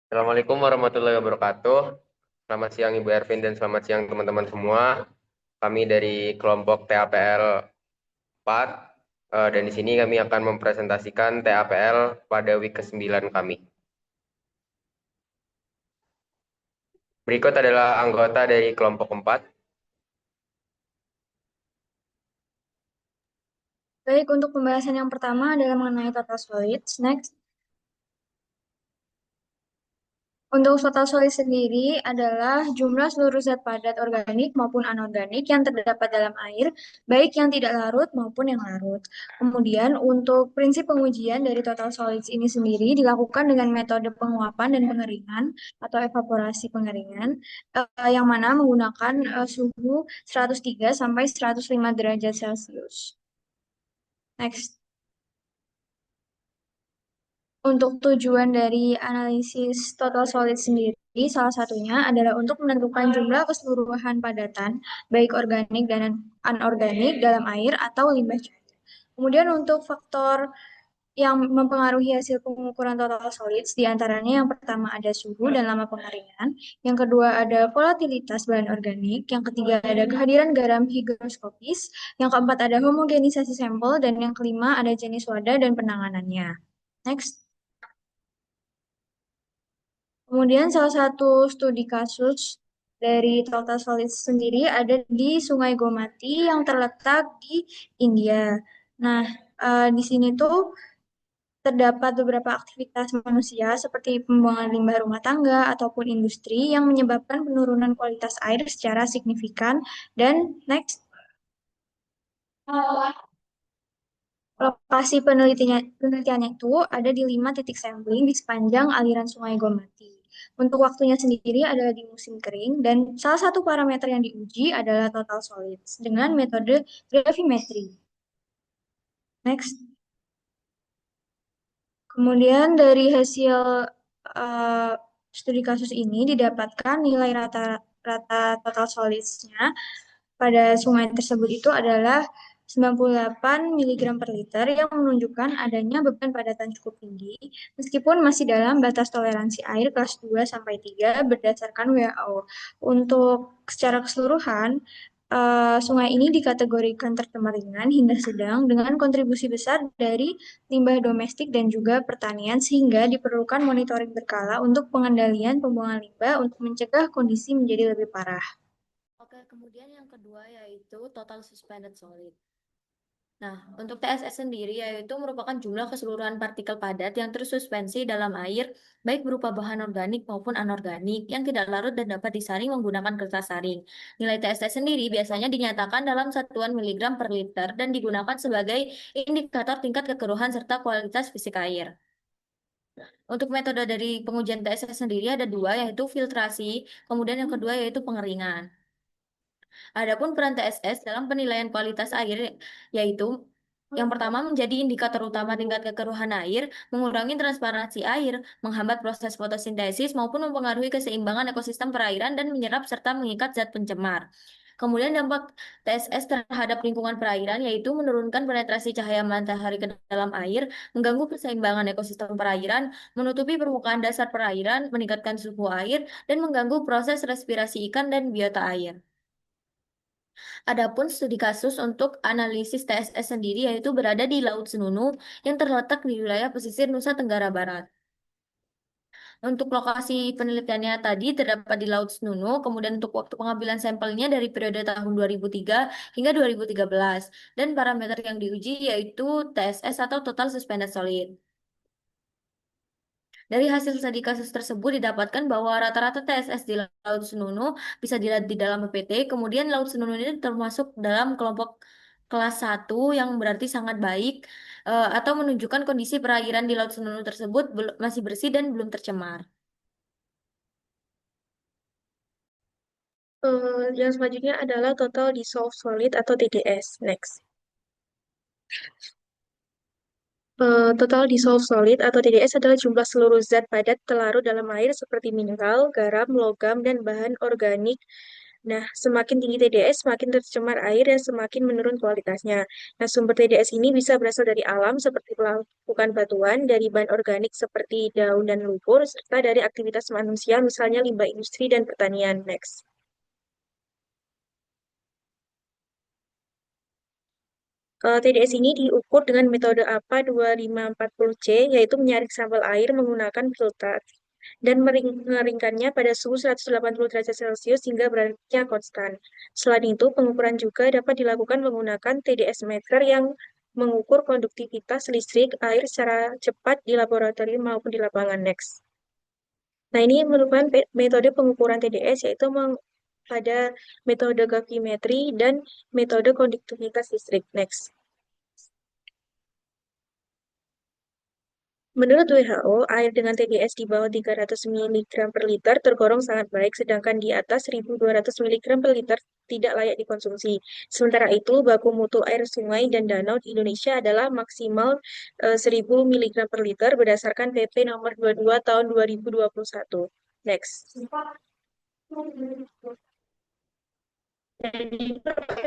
Assalamualaikum warahmatullahi wabarakatuh. Selamat siang Ibu Ervin dan selamat siang teman-teman semua. Kami dari kelompok TAPL 4 dan di sini kami akan mempresentasikan TAPL pada week ke-9 kami. Berikut adalah anggota dari kelompok 4. Baik, untuk pembahasan yang pertama adalah mengenai total solids. Next. Untuk total solid sendiri adalah jumlah seluruh zat padat organik maupun anorganik yang terdapat dalam air, baik yang tidak larut maupun yang larut. Kemudian untuk prinsip pengujian dari total solids ini sendiri dilakukan dengan metode penguapan dan pengeringan atau evaporasi pengeringan, yang mana menggunakan suhu 103 sampai 105 derajat Celcius. Next. Untuk tujuan dari analisis total solid sendiri, salah satunya adalah untuk menentukan jumlah keseluruhan padatan, baik organik dan anorganik dalam air atau limbah cair. Kemudian untuk faktor yang mempengaruhi hasil pengukuran total solids, diantaranya yang pertama ada suhu dan lama pengeringan, yang kedua ada volatilitas bahan organik, yang ketiga ada kehadiran garam higroskopis, yang keempat ada homogenisasi sampel, dan yang kelima ada jenis wadah dan penanganannya. Next. Kemudian salah satu studi kasus dari Total Solids sendiri ada di Sungai Gomati yang terletak di India. Nah, di sini tuh terdapat beberapa aktivitas manusia seperti pembuangan limbah rumah tangga ataupun industri yang menyebabkan penurunan kualitas air secara signifikan. Dan next, lokasi penelitiannya itu ada di 5 titik sampling di sepanjang aliran Sungai Gomati. Untuk waktunya sendiri adalah di musim kering dan salah satu parameter yang diuji adalah total solids dengan metode gravimetri. Next. Kemudian dari hasil eh, studi kasus ini didapatkan nilai rata-rata total solidsnya pada sungai tersebut itu adalah 98 miligram per liter yang menunjukkan adanya beban padatan cukup tinggi meskipun masih dalam batas toleransi air kelas 2 sampai 3 berdasarkan WHO. Untuk secara keseluruhan, sungai ini dikategorikan tercemar ringan hingga sedang dengan kontribusi besar dari limbah domestik dan juga pertanian sehingga diperlukan monitoring berkala untuk pengendalian pembuangan limbah untuk mencegah kondisi menjadi lebih parah. Oke, kemudian yang kedua yaitu total suspended solid. Nah, untuk TSS sendiri yaitu merupakan jumlah keseluruhan partikel padat yang tersuspensi dalam air, baik berupa bahan organik maupun anorganik yang tidak larut dan dapat disaring menggunakan kertas saring. Nilai TSS sendiri biasanya dinyatakan dalam satuan miligram per liter dan digunakan sebagai indikator tingkat kekeruhan serta kualitas fisik air. Untuk metode dari pengujian TSS sendiri ada dua, yaitu filtrasi, kemudian yang kedua yaitu pengeringan. Adapun peran TSS dalam penilaian kualitas air yaitu yang pertama menjadi indikator utama tingkat kekeruhan air, mengurangi transparansi air, menghambat proses fotosintesis maupun mempengaruhi keseimbangan ekosistem perairan dan menyerap serta mengikat zat pencemar. Kemudian dampak TSS terhadap lingkungan perairan yaitu menurunkan penetrasi cahaya matahari ke dalam air, mengganggu keseimbangan ekosistem perairan, menutupi permukaan dasar perairan, meningkatkan suhu air, dan mengganggu proses respirasi ikan dan biota air. Adapun studi kasus untuk analisis TSS sendiri yaitu berada di Laut Senunu yang terletak di wilayah pesisir Nusa Tenggara Barat. Untuk lokasi penelitiannya tadi terdapat di Laut Senunu, kemudian untuk waktu pengambilan sampelnya dari periode tahun 2003 hingga 2013, dan parameter yang diuji yaitu TSS atau Total Suspended Solid. Dari hasil studi kasus tersebut didapatkan bahwa rata-rata TSS di Laut Senunu bisa dilihat di dalam PPT, kemudian Laut Senunu ini termasuk dalam kelompok kelas 1 yang berarti sangat baik atau menunjukkan kondisi perairan di Laut Senunu tersebut masih bersih dan belum tercemar. Yang selanjutnya adalah total dissolved solid atau TDS. Next. Total dissolved solid atau TDS adalah jumlah seluruh zat padat terlarut dalam air seperti mineral, garam, logam, dan bahan organik Nah, semakin tinggi TDS, semakin tercemar air dan semakin menurun kualitasnya. Nah, sumber TDS ini bisa berasal dari alam seperti pelapukan batuan, dari bahan organik seperti daun dan lumpur, serta dari aktivitas manusia, misalnya limbah industri dan pertanian. Next. TDS ini diukur dengan metode APA 2540C, yaitu menyaring sampel air menggunakan filter dan mengeringkannya pada suhu 180 derajat Celcius hingga beratnya konstan. Selain itu, pengukuran juga dapat dilakukan menggunakan TDS meter yang mengukur konduktivitas listrik air secara cepat di laboratorium maupun di lapangan. Next. Nah, ini merupakan metode pengukuran TDS, yaitu pada metode gravimetri dan metode konduktivitas listrik. Next. Menurut WHO, air dengan TDS di bawah 300 mg per liter tergolong sangat baik, sedangkan di atas 1.200 mg per liter tidak layak dikonsumsi. Sementara itu, baku mutu air sungai dan danau di Indonesia adalah maksimal 1.000 mg per liter berdasarkan PP nomor 22 tahun 2021. Next. Dan ini merupakan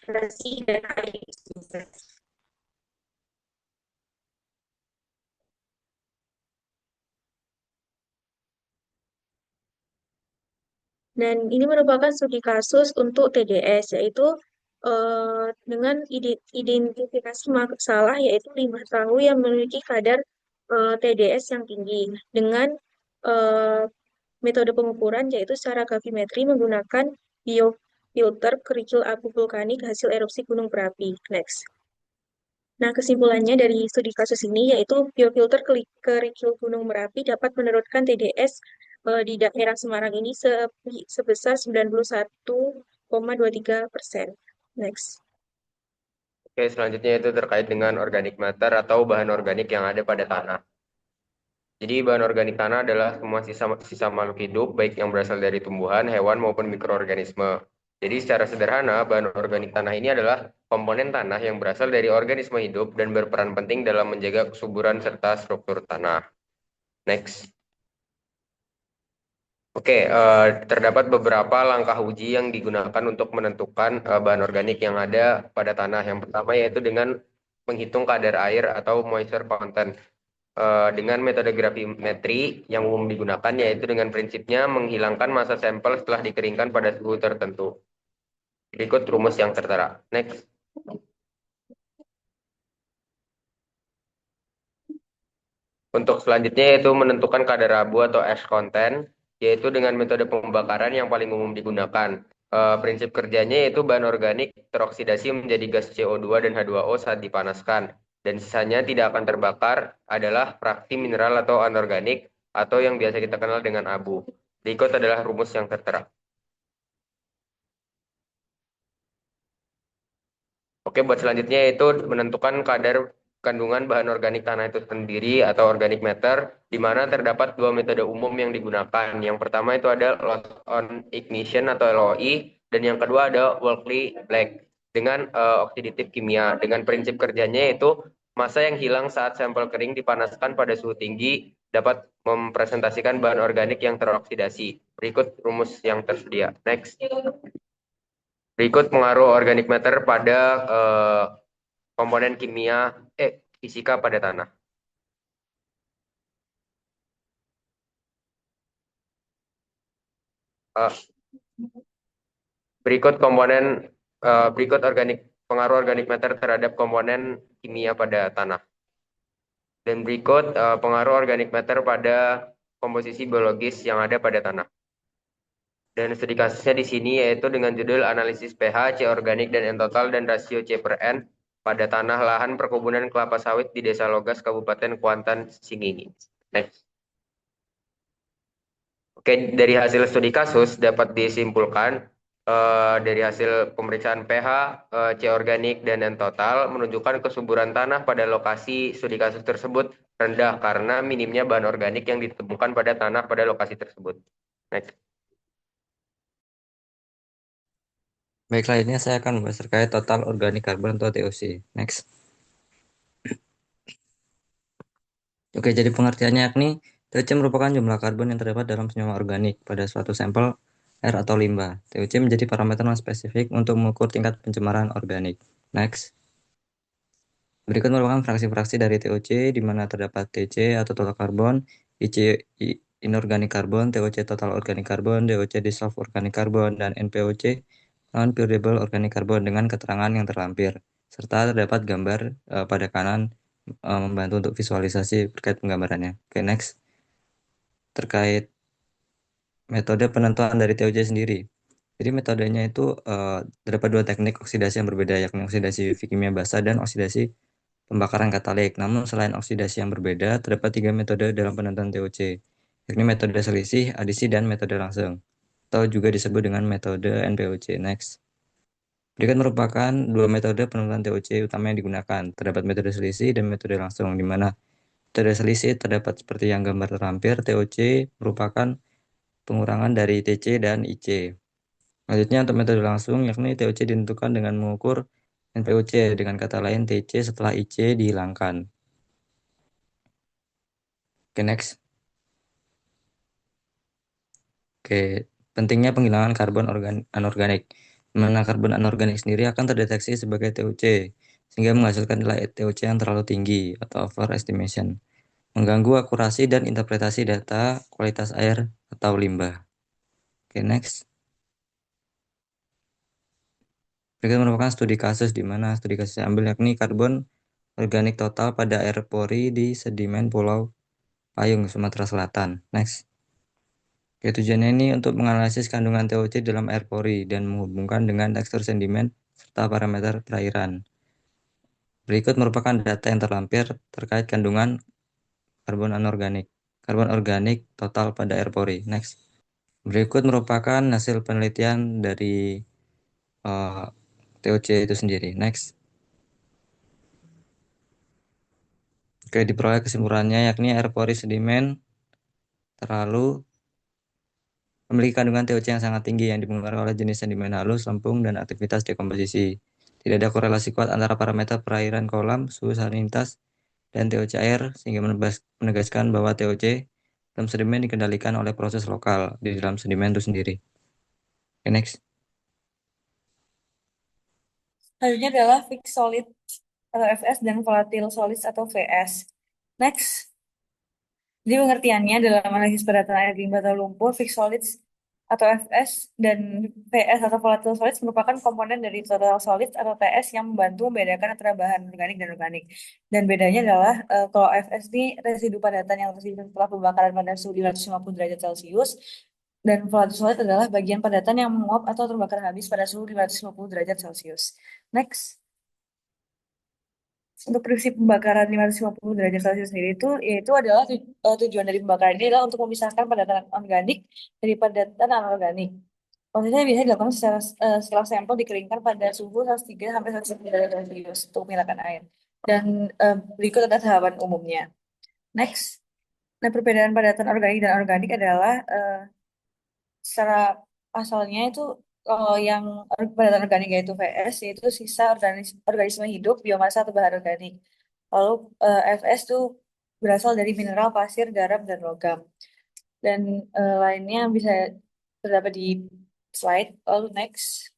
dan air. Dan ini merupakan studi kasus untuk TDS, yaitu dengan identifikasi masalah, yaitu limbah tahu yang memiliki kadar TDS yang tinggi, dengan eh, metode pengukuran, yaitu secara gravimetri menggunakan biofilter kerikil abu vulkanik hasil erupsi gunung berapi. Next. Nah, kesimpulannya dari studi kasus ini yaitu biofilter kerikil Gunung Merapi dapat menurunkan TDS di daerah Semarang ini sebesar 91,23%. Next. Oke, selanjutnya itu terkait dengan organic matter atau bahan organik yang ada pada tanah. Jadi bahan organik tanah adalah semua sisa makhluk hidup, baik yang berasal dari tumbuhan, hewan, maupun mikroorganisme. Jadi secara sederhana, bahan organik tanah ini adalah komponen tanah yang berasal dari organisme hidup dan berperan penting dalam menjaga kesuburan serta struktur tanah. Next. Oke, terdapat beberapa langkah uji yang digunakan untuk menentukan bahan organik yang ada pada tanah. Yang pertama yaitu dengan menghitung kadar air atau moisture content. Dengan metode gravimetri yang umum digunakan yaitu dengan prinsipnya menghilangkan massa sampel setelah dikeringkan pada suhu tertentu. Berikut rumus yang tertera. Next. Untuk selanjutnya yaitu menentukan kadar abu atau ash content, yaitu dengan metode pembakaran yang paling umum digunakan. Prinsip kerjanya yaitu bahan organik teroksidasi menjadi gas CO2 dan H2O saat dipanaskan. Dan sisanya tidak akan terbakar adalah fraksi mineral atau anorganik atau yang biasa kita kenal dengan abu. Berikut adalah rumus yang tertera. Oke, buat selanjutnya yaitu menentukan kadar kandungan bahan organik tanah itu sendiri atau organic matter, di mana terdapat dua metode umum yang digunakan. Yang pertama itu ada loss on ignition atau LOI, dan yang kedua ada Wolff-Black dengan oksidatif kimia. Dengan prinsip kerjanya yaitu massa yang hilang saat sampel kering dipanaskan pada suhu tinggi dapat mempresentasikan bahan organik yang teroksidasi. Berikut rumus yang tersedia. Next. Berikut pengaruh organic matter pada komponen fisika pada tanah. Berikut pengaruh organic matter terhadap komponen kimia pada tanah. Dan berikut pengaruh organic matter pada komposisi biologis yang ada pada tanah. Dan studi kasusnya di sini yaitu dengan judul analisis pH, C organik dan N total dan rasio C per N pada tanah lahan perkebunan kelapa sawit di Desa Logas, Kabupaten Kuantan, Singingi. Next. Oke, dari hasil studi kasus dapat disimpulkan dari hasil pemeriksaan pH, C organik dan N total menunjukkan kesuburan tanah pada lokasi studi kasus tersebut rendah karena minimnya bahan organik yang ditemukan pada tanah pada lokasi tersebut. Next. Baiklah, ini saya akan membahas terkait total organik karbon atau TOC. Next. Oke, jadi pengertiannya yakni TOC merupakan jumlah karbon yang terdapat dalam senyawa organik pada suatu sampel air atau limbah. TOC menjadi parameter yang spesifik untuk mengukur tingkat pencemaran organik. Next. Berikut merupakan fraksi-fraksi dari TOC, di mana terdapat TC atau total karbon, IC inorganic carbon, TOC total organic carbon, DOC dissolved organic carbon, dan NPOC non-purable organic carbon dengan keterangan yang terlampir. Serta terdapat gambar pada kanan membantu untuk visualisasi terkait penggambarannya. Oke, next. Terkait metode penentuan dari TOC sendiri. Jadi metodenya itu terdapat dua teknik oksidasi yang berbeda, yakni oksidasi UV kimia basa dan oksidasi pembakaran katalik. Namun selain oksidasi yang berbeda, terdapat tiga metode dalam penentuan TOC, yakni metode selisih, adisi, dan metode langsung, atau juga disebut dengan metode NPOC. Next. Berikut merupakan dua metode penentuan TOC utama yang digunakan. Terdapat metode selisih dan metode langsung, di mana metode selisih terdapat seperti yang gambar terlampir. TOC merupakan pengurangan dari TC dan IC. Selanjutnya untuk metode langsung, yakni TOC ditentukan dengan mengukur NPOC, dengan kata lain TC setelah IC dihilangkan. Oke, next. Oke, pentingnya penghilangan karbon anorganik. Mana karbon anorganik sendiri akan terdeteksi sebagai TOC, sehingga menghasilkan nilai TOC yang terlalu tinggi atau overestimation, mengganggu akurasi dan interpretasi data kualitas air atau limbah. Oke, next. Berikut merupakan studi kasus, di mana studi kasus yang ambil yakni karbon organik total pada air pori di sedimen Pulau Payung, Sumatera Selatan. Next. Oke, tujuannya ini untuk menganalisis kandungan TOC dalam air pori dan menghubungkan dengan tekstur sedimen serta parameter perairan. Berikut merupakan data yang terlampir terkait kandungan karbon organik total pada air pori. Next. Berikut merupakan hasil penelitian dari TOC itu sendiri. Next. Oke, diperoleh kesimpulannya yakni air pori sedimen memiliki kandungan TOC yang sangat tinggi yang dipengaruhi oleh jenis sedimen halus, lempung, dan aktivitas dekomposisi. Tidak ada korelasi kuat antara parameter perairan kolam, suhu salinitas, dan TOC air, sehingga menegaskan bahwa TOC dalam sedimen dikendalikan oleh proses lokal di dalam sedimen itu sendiri. Okay, next. Selanjutnya adalah fixed solid atau FS dan volatile solids atau VS. Next. Jadi pengertiannya dalam analisis padatan air limbah atau lumpur, fixed solids atau FS dan VS atau volatile solids merupakan komponen dari total solids atau TS yang membantu membedakan antara bahan organik dan organik. Dan bedanya adalah kalau FS ini residu padatan yang tersimpan setelah pembakaran pada suhu 550 derajat Celcius, dan volatile solid adalah bagian padatan yang menguap atau terbakar habis pada suhu 550 derajat Celcius. Next. Untuk prinsip pembakaran 550 derajat Celcius sendiri itu yaitu adalah tujuan dari pembakaran ini adalah untuk memisahkan padatan organik dari padatan anorganik. Prosesnya biasanya dilakukan setelah sampel dikeringkan pada suhu 103 sampai 109 derajat Celcius untuk menghilangkan air. Dan berikut ada tahapan umumnya. Next. Nah, perbedaan padatan organik dan anorganik adalah secara asalnya itu kalau yang padatan organik yaitu VS, yaitu sisa organisme hidup, biomasa atau bahan organik. Lalu FS itu berasal dari mineral, pasir, garam, dan logam. Dan lainnya bisa terdapat di slide. Lalu next.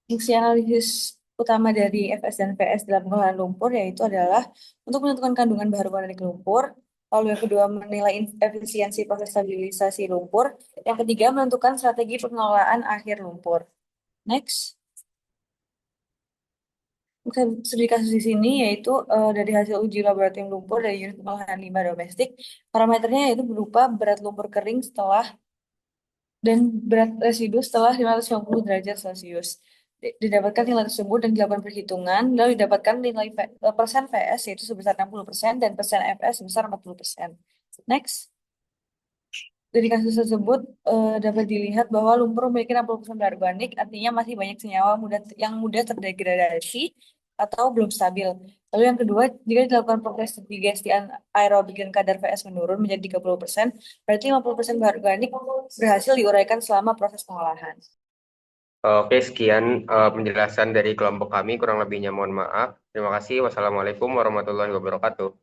Fungsi analisis utama dari FS dan VS dalam pengolahan lumpur yaitu adalah untuk menentukan kandungan bahan organik lumpur. Lalu yang kedua menilai efisiensi proses stabilisasi lumpur. Yang ketiga menentukan strategi pengelolaan akhir lumpur. Next. Studi kasus di sini yaitu dari hasil uji laboratorium lumpur dari unit pengolahan limbah domestik. Parameternya yaitu berupa berat lumpur kering dan berat residu setelah 550 derajat Celcius. Didapatkan nilai tersebut dan dilakukan perhitungan, lalu didapatkan nilai persen VS yaitu sebesar 60% dan persen FS sebesar 40%. Next. Dari kasus tersebut dapat dilihat bahwa lumpur memiliki 60% bahan organik, artinya masih banyak senyawa yang mudah terdegradasi atau belum stabil. Lalu yang kedua, jika dilakukan proses digesti aerobik dan kadar VS menurun menjadi 30%, berarti 50% bahan organik berhasil diuraikan selama proses pengolahan. Oke, sekian penjelasan dari kelompok kami. Kurang lebihnya mohon maaf. Terima kasih. Wassalamualaikum warahmatullahi wabarakatuh.